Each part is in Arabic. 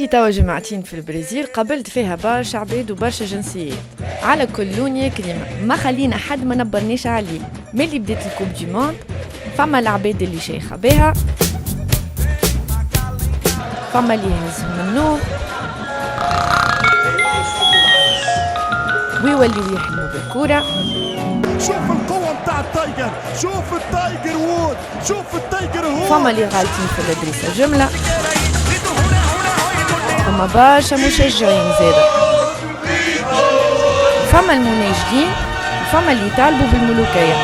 عندي توا جمعتين في البرازيل قابلت فيها برشا عباد وبرشا جنسيات على كل لون يا كريمة، ما خلينا حد ما نبرنيش عليه. ملي بدات الكوب دي موند فما العباد اللي شيخة بها، فما اللي يهزهم من النوم ويوليو يحلموا بالكورة. شوف القوة متاع التايجر، شوف التايجر وود، شوف التايجر هو. فما اللي غالطين في الادريسة جملة، فما برشا مشجعين زادة، فما المناشدين وفما اللي يطالبوا بالملوكية،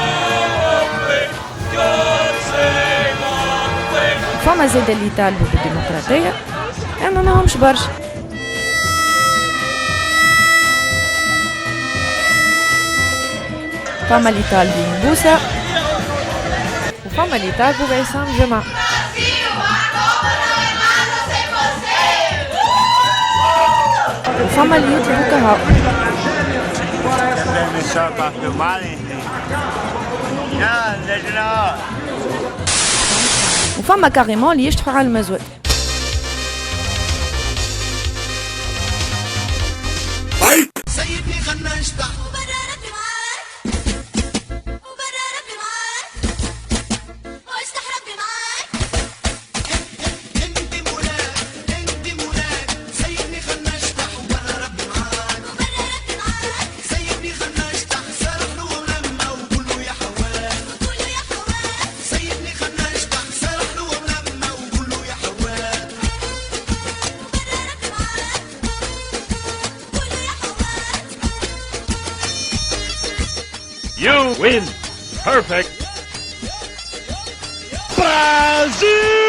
فما زادة اللي يطالبوا بالديمقراطية اما ما همش برشا. فما اللي طالبين بوسة وفما اللي طالبوا بعصام جمعة. وفما اللي يطلبوا كهو. وفما كاريمون اللي يشطحوا على المزود. You win. Perfect. Brazil!